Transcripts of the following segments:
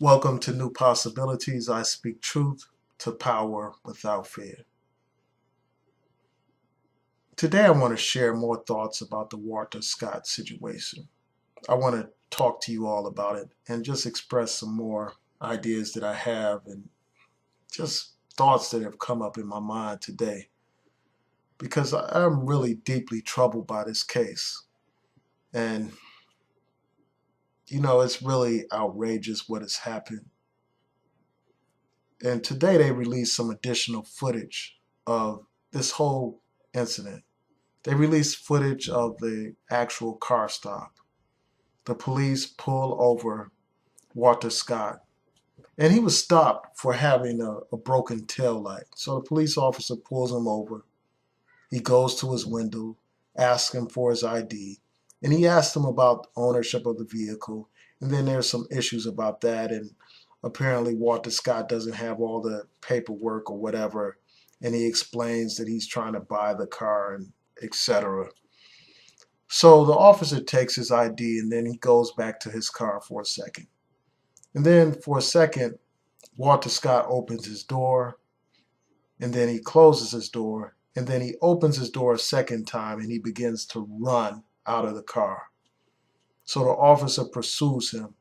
Welcome to New Possibilities. I speak truth to power without fear. Today I want to share more thoughts about the Walter Scott situation. I want to talk to you all about it and just express some more ideas that I have and just thoughts that have come up in my mind today, because I'm really deeply troubled by this case. And it's really outrageous what has happened. And today they released some additional footage of this whole incident. They released footage of the actual car stop. The police pull over Walter Scott, and he was stopped for having a broken tail light. So the police officer pulls him over. He goes to his window, asks him for his ID, and he asks him about ownership of the vehicle. And then there's some issues about that, and apparently Walter Scott doesn't have all the paperwork or whatever, and he explains that he's trying to buy the car and etc. So the officer takes his ID, and then he goes back to his car for a second. And then for a second, Walter Scott opens his door, and then he closes his door, and then he opens his door a second time, and he begins to run out of the car. So the officer pursues him,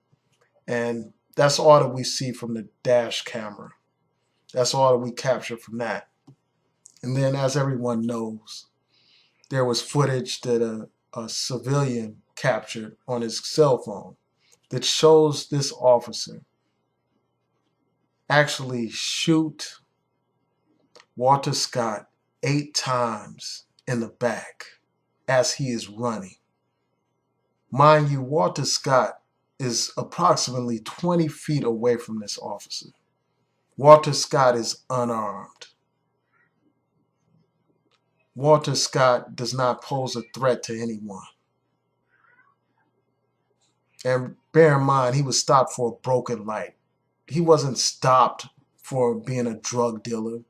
and that's all that we see from the dash camera. That's all that we capture from that. And then, as everyone knows, there was footage that a civilian captured on his cell phone that shows this officer actually shoot Walter Scott 8 times in the back as he is running. Mind you, Walter Scott is approximately 20 feet away from this officer. Walter Scott is unarmed. Walter Scott does not pose a threat to anyone. And bear in mind, he was stopped for a broken light. He wasn't stopped for being a drug dealer.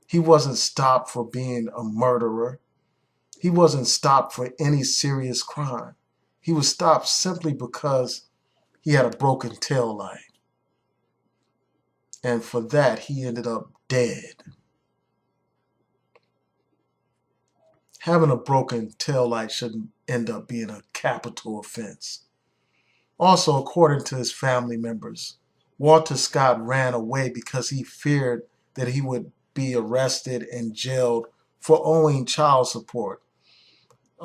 He wasn't stopped for being a murderer. He wasn't stopped for any serious crime. He was stopped simply because he had a broken tail light. And for that, he ended up dead. Having a broken tail light shouldn't end up being a capital offense. Also, according to his family members, Walter Scott ran away because he feared that he would be arrested and jailed for owing child support.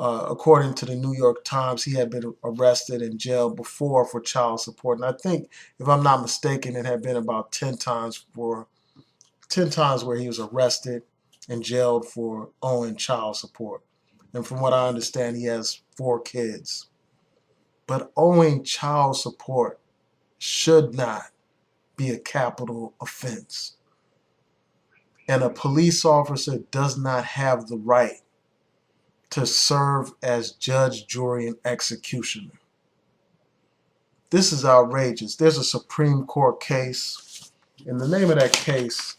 According to the New York Times, he had been arrested and jailed before for child support. And I think, if I'm not mistaken, it had been about 10 times where he was arrested and jailed for owing child support. And from what I understand, he has 4 kids. But owing child support should not be a capital offense. And a police officer does not have the right to serve as judge, jury, and executioner. This is outrageous. There's a Supreme Court case, and the name of that case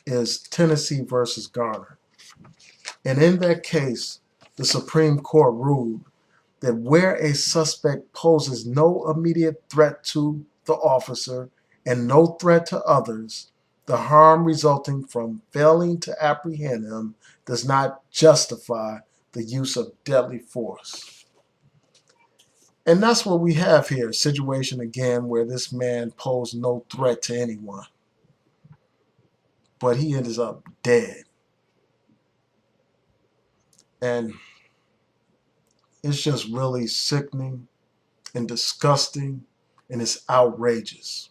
is Tennessee versus Garner. And in that case, the Supreme Court ruled that where a suspect poses no immediate threat to the officer and no threat to others, the harm resulting from failing to apprehend him does not justify the use of deadly force. And that's what we have here, a situation again where this man posed no threat to anyone, but he ends up dead. And it's just really sickening and disgusting, and it's outrageous.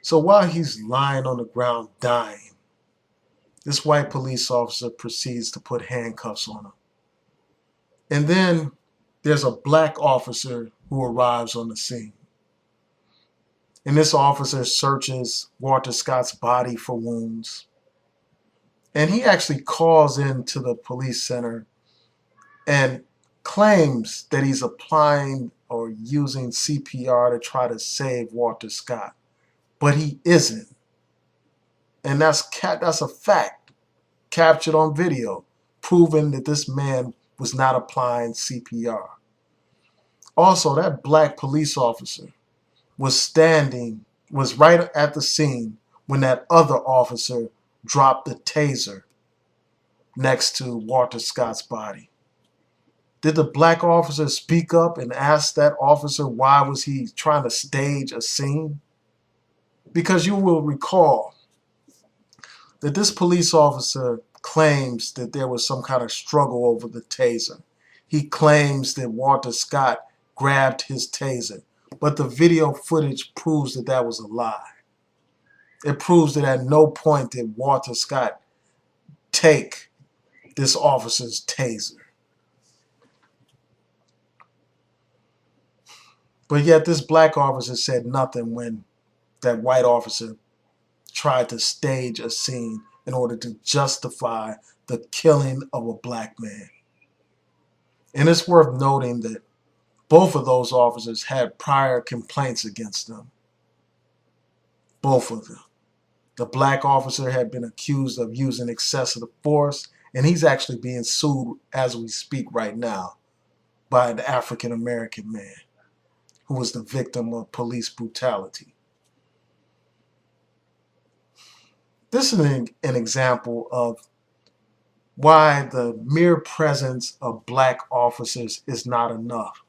So while he's lying on the ground dying, this white police officer proceeds to put handcuffs on him. And then there's a black officer who arrives on the scene. And this officer searches Walter Scott's body for wounds. And he actually calls into the police center and claims that he's applying or using CPR to try to save Walter Scott. But he isn't. And that's a fact, captured on video, proving that this man was not applying CPR. Also, that black police officer was right at the scene when that other officer dropped the taser next to Walter Scott's body. Did the black officer speak up and ask that officer why was he trying to stage a scene? Because you will recall that this police officer claims that there was some kind of struggle over the taser. He claims that Walter Scott grabbed his taser, but the video footage proves that that was a lie. It proves that at no point did Walter Scott take this officer's taser. But yet this black officer said nothing when that white officer tried to stage a scene in order to justify the killing of a black man. And it's worth noting that both of those officers had prior complaints against them. Both of them. The black officer had been accused of using excessive force, and he's actually being sued as we speak right now by an African American man who was the victim of police brutality. This is an example of why the mere presence of black officers is not enough.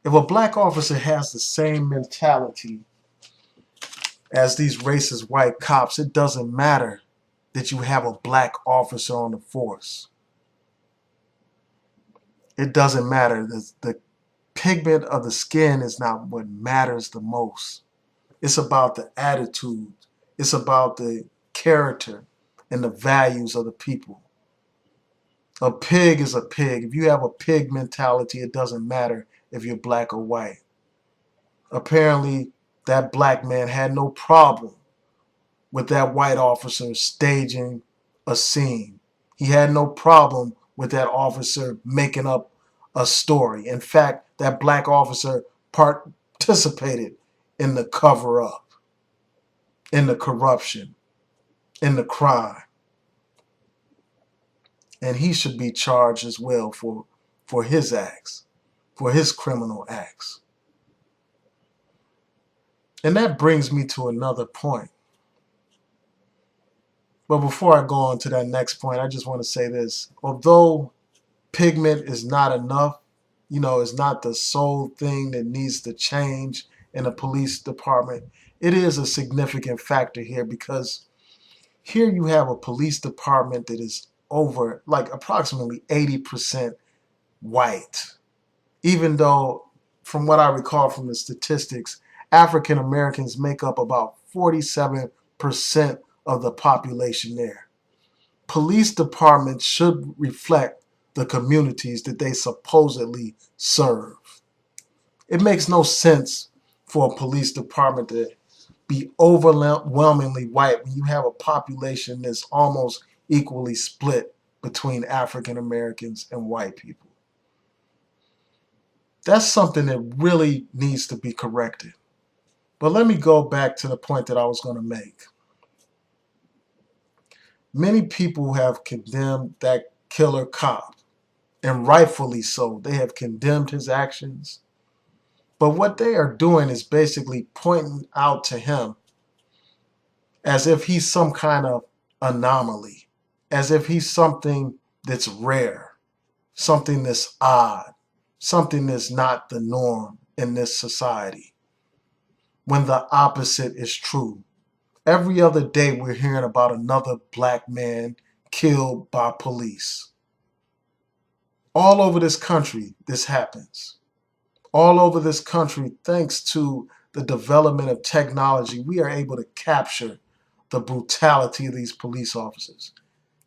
If a black officer has the same mentality as these racist white cops, it doesn't matter that you have a black officer on the force. It doesn't matter. The pigment of the skin is not what matters the most. It's about the attitude. It's about the character and the values of the people. A pig is a pig. If you have a pig mentality, it doesn't matter if you're black or white. Apparently, that black man had no problem with that white officer staging a scene. He had no problem with that officer making up a story. In fact, that black officer participated in the cover-up, in the corruption, in the crime. And he should be charged as well for his acts, for his criminal acts. And that brings me to another point. But before I go on to that next point, I just want to say this. Although pigment is not enough, it's not the sole thing that needs to change in a police department, it is a significant factor here, because here you have a police department that is over like approximately 80% white. Even though, from what I recall from the statistics, African Americans make up about 47% of the population there. Police departments should reflect the communities that they supposedly serve. It makes no sense for a police department to be overwhelmingly white when you have a population that's almost equally split between African Americans and white people. That's something that really needs to be corrected. But let me go back to the point that I was going to make. Many people have condemned that killer cop, and rightfully so. They have condemned his actions. But what they are doing is basically pointing out to him as if he's some kind of anomaly, as if he's something that's rare, something that's odd, something that's not the norm in this society, when the opposite is true. Every other day we're hearing about another black man killed by police. All over this country, this happens. All over this country, thanks to the development of technology, we are able to capture the brutality of these police officers,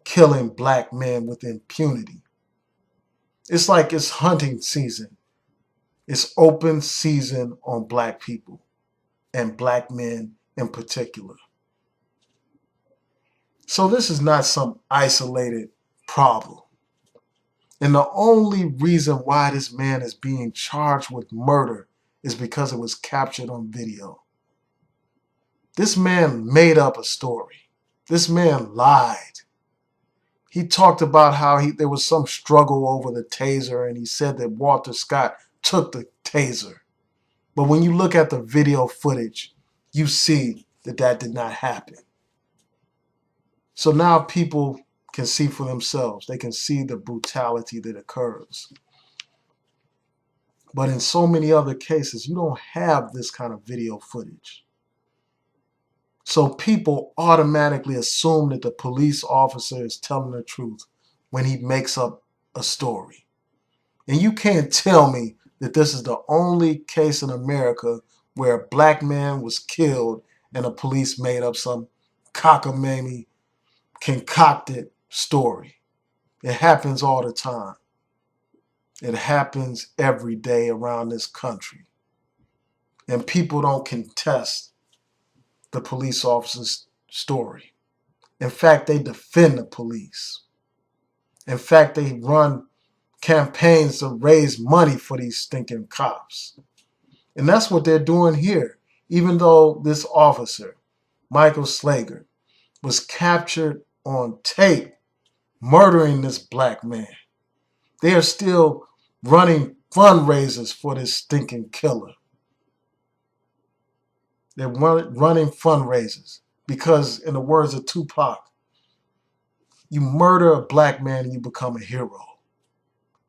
killing black men with impunity. It's like it's hunting season. It's open season on black people, and black men in particular. So this is not some isolated problem. And the only reason why this man is being charged with murder is because it was captured on video. This man made up a story. This man lied. He talked about how there was some struggle over the taser, and he said that Walter Scott took the taser. But when you look at the video footage, you see that that did not happen. So now people can see for themselves. They can see the brutality that occurs. But in so many other cases, you don't have this kind of video footage. So people automatically assume that the police officer is telling the truth when he makes up a story. And you can't tell me that this is the only case in America where a black man was killed and the police made up some cockamamie, concocted story. It happens all the time. It happens every day around this country. And people don't contest the police officer's story. In fact, they defend the police. In fact, they run campaigns to raise money for these stinking cops. And that's what they're doing here. Even though this officer, Michael Slager, was captured on tape murdering this black man, they are still running fundraisers for this stinking killer. They're running fundraisers because, in the words of Tupac, you murder a black man and you become a hero.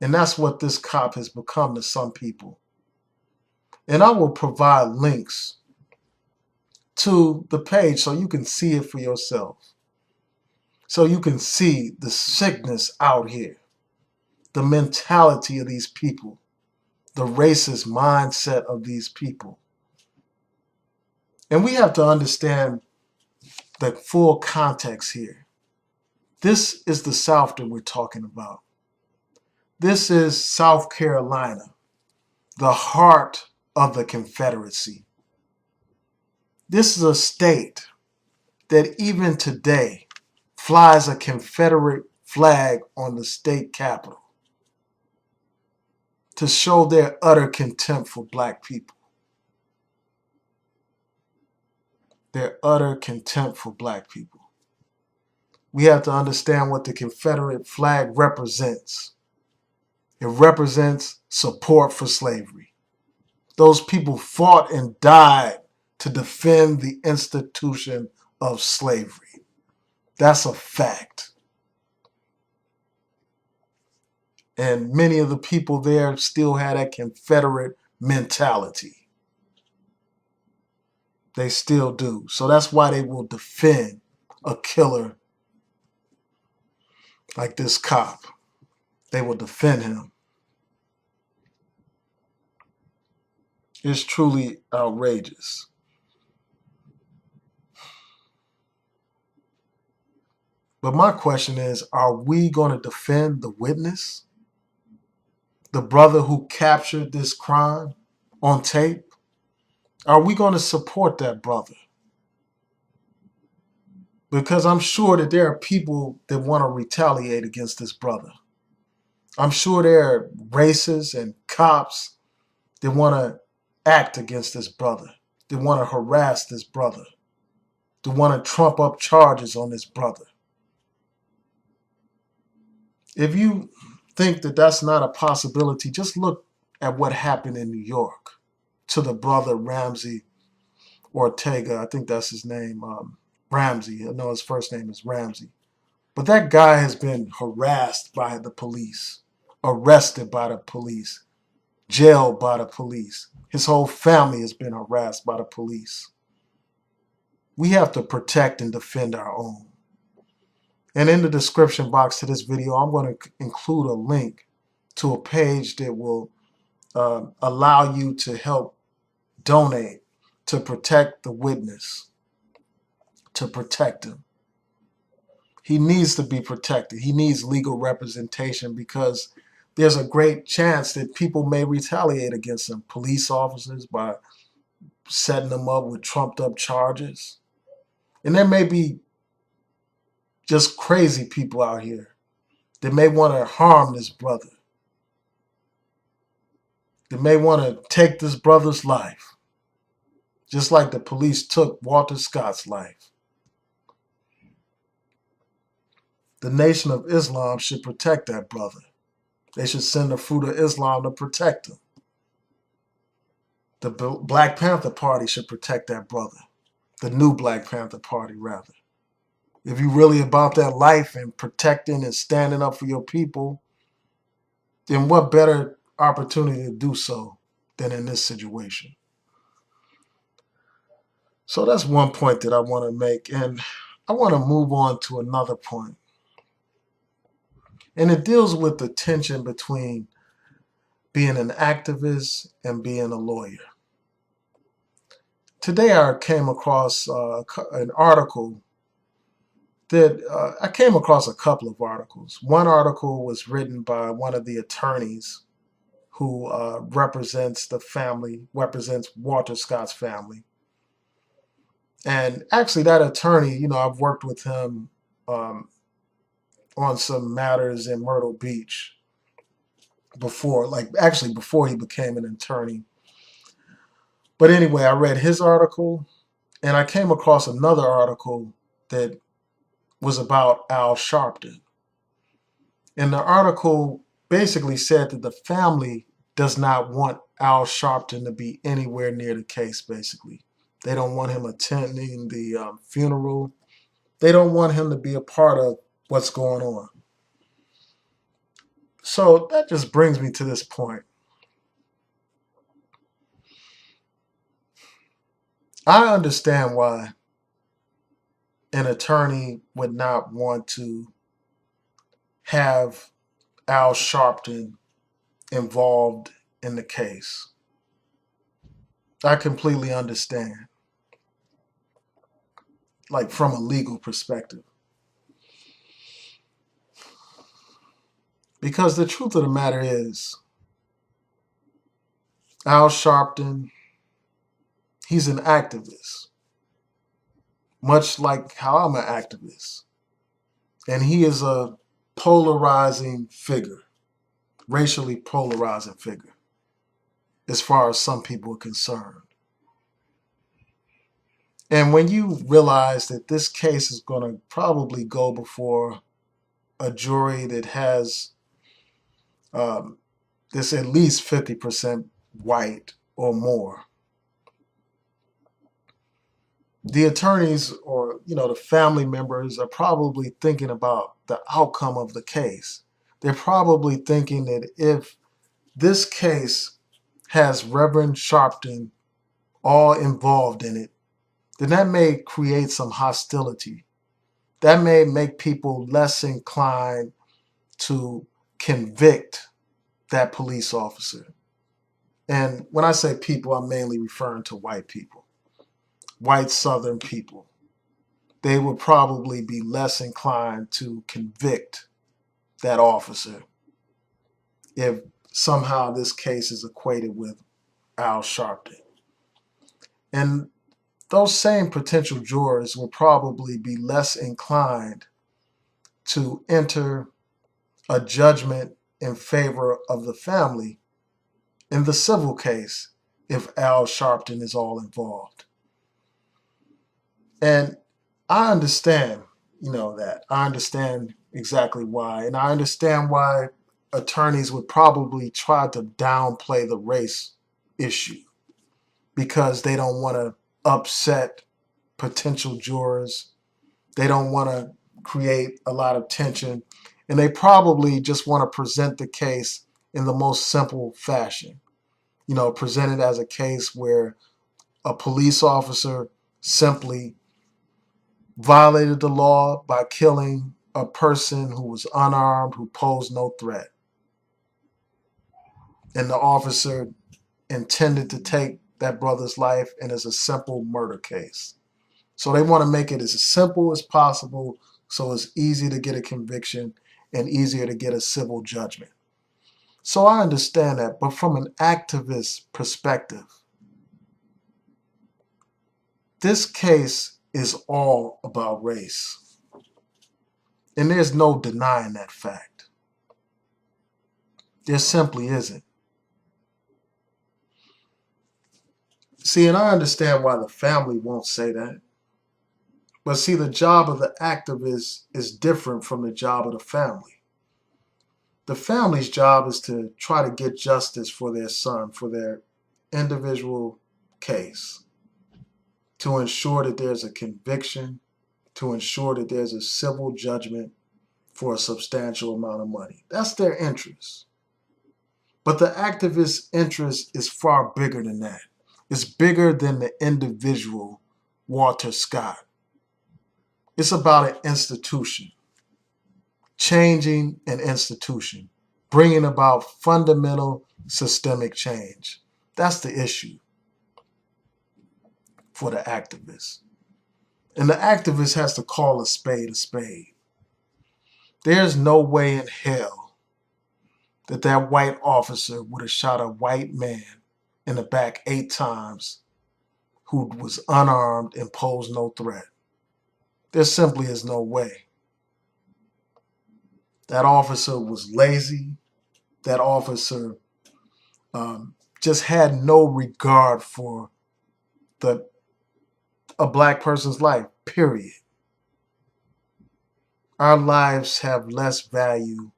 And that's what this cop has become to some people. And I will provide links to the page so you can see it for yourself. So you can see the sickness out here, the mentality of these people, the racist mindset of these people. And we have to understand the full context here. This is the South that we're talking about. This is South Carolina, the heart of the Confederacy. This is a state that even today flies a Confederate flag on the state capitol to show their utter contempt for black people. Their utter contempt for black people. We have to understand what the Confederate flag represents. It represents support for slavery. Those people fought and died to defend the institution of slavery. That's a fact. And many of the people there still had that Confederate mentality. They still do. So that's why they will defend a killer like this cop. They will defend him. It's truly outrageous. But my question is, are we going to defend the witness? The brother who captured this crime on tape? Are we going to support that brother? Because I'm sure that there are people that want to retaliate against this brother. I'm sure there are racists and cops that want to act against this brother. They want to harass this brother. They want to trump up charges on this brother. If you think that that's not a possibility, just look at what happened in New York to the brother Ramsey Ortega. I think that's his name. Ramsey. I know his first name is Ramsey. But that guy has been harassed by the police, arrested by the police, jailed by the police. His whole family has been harassed by the police. We have to protect and defend our own. And in the description box to this video, I'm going to include a link to a page that will allow you to help donate to protect the witness, to protect him. He needs to be protected. He needs legal representation because there's a great chance that people may retaliate against him. Police officers, by setting them up with trumped up charges. And there may be just crazy people out here that may want to harm this brother. They may want to take this brother's life, just like the police took Walter Scott's life. The Nation of Islam should protect that brother. They should send the Fruit of Islam to protect him. The Black Panther Party should protect that brother. The new Black Panther Party, rather. If you're really about that life and protecting and standing up for your people, then what better opportunity to do so than in this situation? So that's one point that I want to make. And I want to move on to another point. And it deals with the tension between being an activist and being a lawyer. Today I came across an article that I came across a couple of articles. One article was written by one of the attorneys who represents Walter Scott's family. And actually that attorney, I've worked with him on some matters in Myrtle Beach before, before he became an attorney. But anyway, I read his article and I came across another article that was about Al Sharpton. And the article basically said that the family does not want Al Sharpton to be anywhere near the case, basically. They don't want him attending the funeral. They don't want him to be a part of what's going on. So that just brings me to this point. I understand why an attorney would not want to have Al Sharpton involved in the case. I completely understand, like from a legal perspective. Because the truth of the matter is, Al Sharpton, he's an activist, much like how I'm an activist. And he is a polarizing figure, racially polarizing figure, as far as some people are concerned. And when you realize that this case is going to probably go before a jury that has that's at least 50% white or more, the attorneys or the family members are probably thinking about the outcome of the case. They're probably thinking that if this case has Reverend Sharpton all involved in it, then that may create some hostility. That may make people less inclined to convict that police officer. And when I say people, I'm mainly referring to white people, white Southern people. They would probably be less inclined to convict that officer if somehow this case is equated with Al Sharpton. And those same potential jurors will probably be less inclined to enter a judgment in favor of the family in the civil case if Al Sharpton is all involved. And I understand, that. I understand exactly why. And I understand why attorneys would probably try to downplay the race issue because they don't want to upset potential jurors. They don't want to create a lot of tension. And they probably just want to present the case in the most simple fashion. Present it as a case where a police officer simply violated the law by killing a person who was unarmed, who posed no threat. And the officer intended to take that brother's life, and it's a simple murder case. So they want to make it as simple as possible so it's easy to get a conviction and easier to get a civil judgment. So I understand that, but from an activist perspective, this case is all about race. And there's no denying that fact. There simply isn't. See, and I understand why the family won't say that. But see, the job of the activist is different from the job of the family. The family's job is to try to get justice for their son, for their individual case to ensure that there's a conviction, to ensure that there's a civil judgment for a substantial amount of money. That's their interest. But the activist interest is far bigger than that. It's bigger than the individual Walter Scott. It's about an institution, changing an institution, bringing about fundamental systemic change. That's the issue for the activist. And the activist has to call a spade a spade. There's no way in hell that that white officer would have shot a white man in the back 8 times who was unarmed and posed no threat. There simply is no way. That officer was lazy. That officer just had no regard for a black person's life, period. Our lives have less value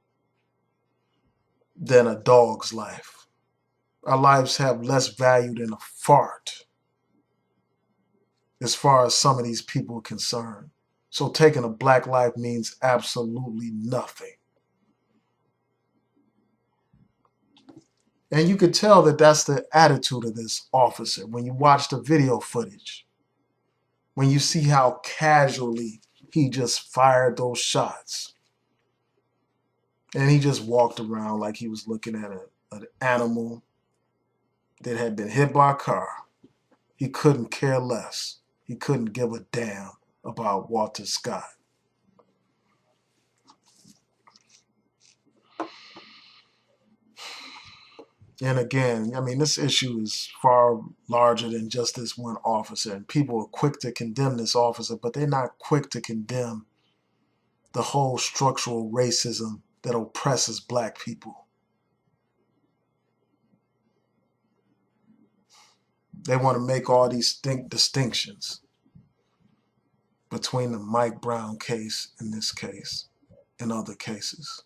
than a dog's life. Our lives have less value than a fart, as far as some of these people are concerned. So taking a black life means absolutely nothing. And you could tell that that's the attitude of this officer when you watch the video footage, when you see how casually he just fired those shots. And he just walked around like he was looking at an animal that had been hit by a car. He couldn't care less. He couldn't give a damn about Walter Scott. And again, I mean, this issue is far larger than just this one officer. And people are quick to condemn this officer, but they're not quick to condemn the whole structural racism that oppresses black people. They want to make all these distinctions between the Mike Brown case and this case and other cases.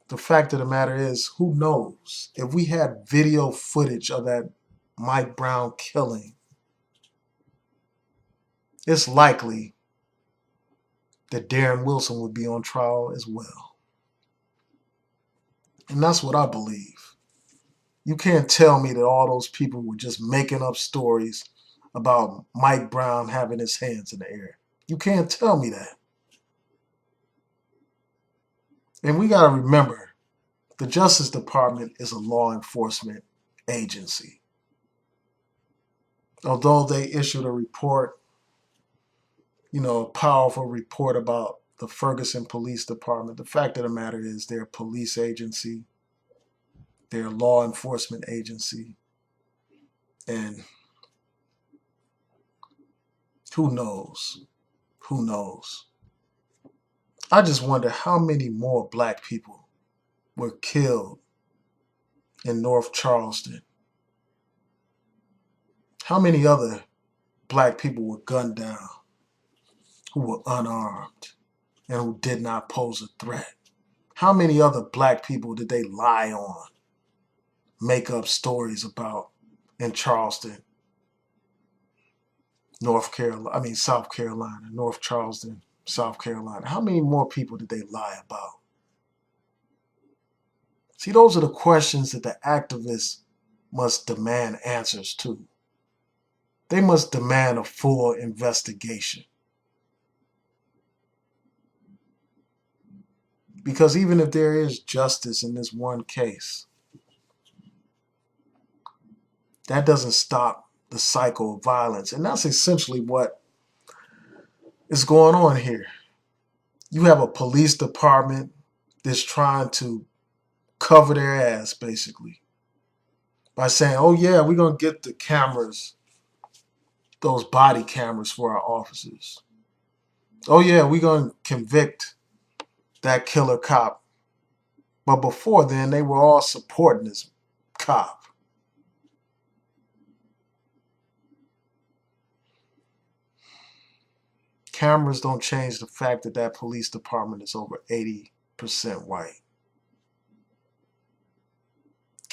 The fact of the matter is, who knows? If we had video footage of that Mike Brown killing, it's likely that Darren Wilson would be on trial as well. And that's what I believe. You can't tell me that all those people were just making up stories about Mike Brown having his hands in the air. You can't tell me that. And we got to remember, the Justice Department is a law enforcement agency. Although they issued a report, a powerful report about the Ferguson Police Department, the fact of the matter is they're a police agency. They're a law enforcement agency. And who knows? Who knows? I just wonder how many more black people were killed in North Charleston. How many other black people were gunned down who were unarmed and who did not pose a threat? How many other black people did they lie on, make up stories about in Charleston, South Carolina, North Charleston, South Carolina? How many more people did they lie about? See, those are the questions that the activists must demand answers to. They must demand a full investigation. Because even if there is justice in this one case, that doesn't stop the cycle of violence. And that's essentially what is going on here. You have a police department that's trying to cover their ass, basically, by saying, oh yeah, we're going to get the cameras, those body cameras for our officers. Oh yeah, we're going to convict that killer cop. But before then, they were all supporting this cop. Cameras don't change the fact that that police department is over 80% white.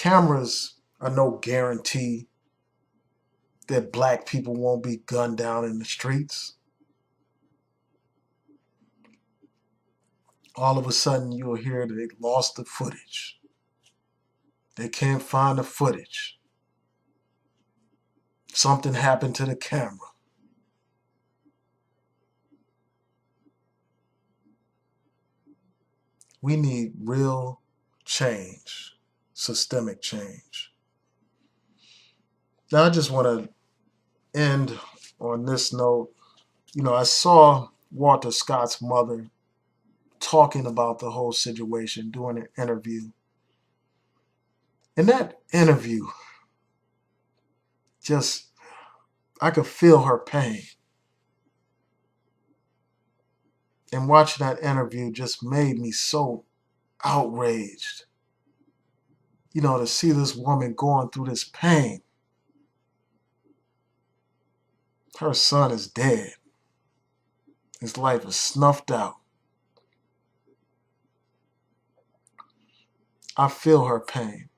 Cameras are no guarantee that black people won't be gunned down in the streets. All of a sudden, you'll hear that they lost the footage. They can't find the footage. Something happened to the camera. We need real change, systemic change. Now, I just want to end on this note. I saw Walter Scott's mother talking about the whole situation, doing an interview. In that interview, I could feel her pain. And watching that interview just made me so outraged. To see this woman going through this pain. Her son is dead. His life is snuffed out. I feel her pain.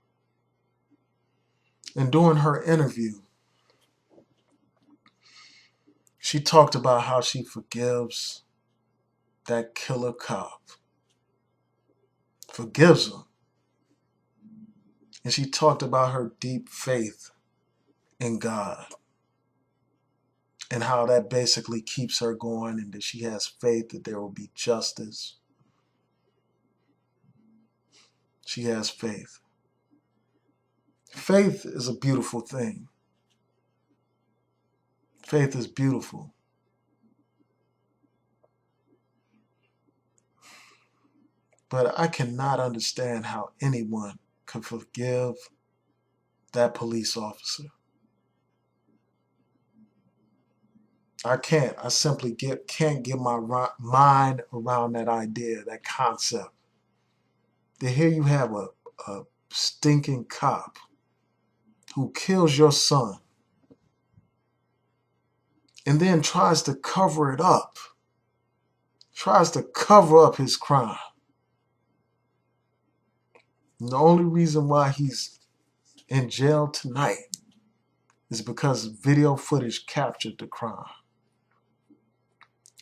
And during her interview, she talked about how she forgives that killer cop. Forgives him. And she talked about her deep faith in God. And how that basically keeps her going, and that she has faith that there will be justice. She has faith. Faith is a beautiful thing. Faith is beautiful. But I cannot understand how anyone could forgive that police officer. I can't. I simply can't get my mind around that idea, that concept. That here you have a stinking cop who kills your son and then tries to cover it up, tries to cover up his crime. And the only reason why he's in jail tonight is because video footage captured the crime.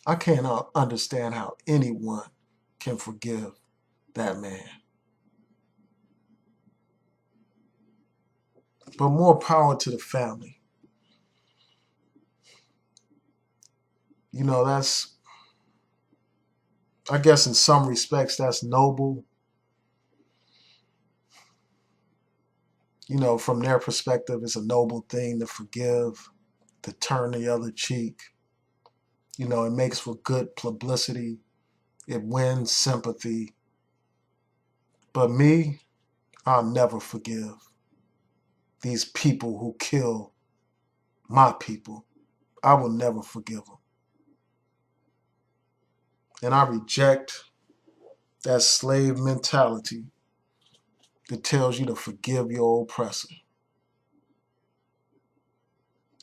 I can't understand how anyone can forgive that man. But more power to the family. I guess in some respects, that's noble. From their perspective, it's a noble thing to forgive, to turn the other cheek. It makes for good publicity. It wins sympathy. But me, I'll never forgive these people who kill my people. I will never forgive them. And I reject that slave mentality that tells you to forgive your oppressor.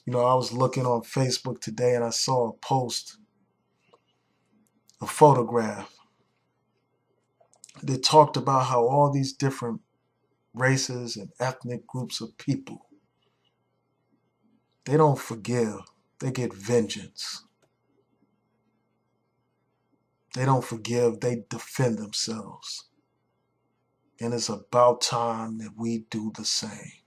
I was looking on Facebook today and I saw a post, a photograph that talked about how all these different races and ethnic groups of people, they don't forgive, they get vengeance. They don't forgive, they defend themselves. And it's about time that we do the same.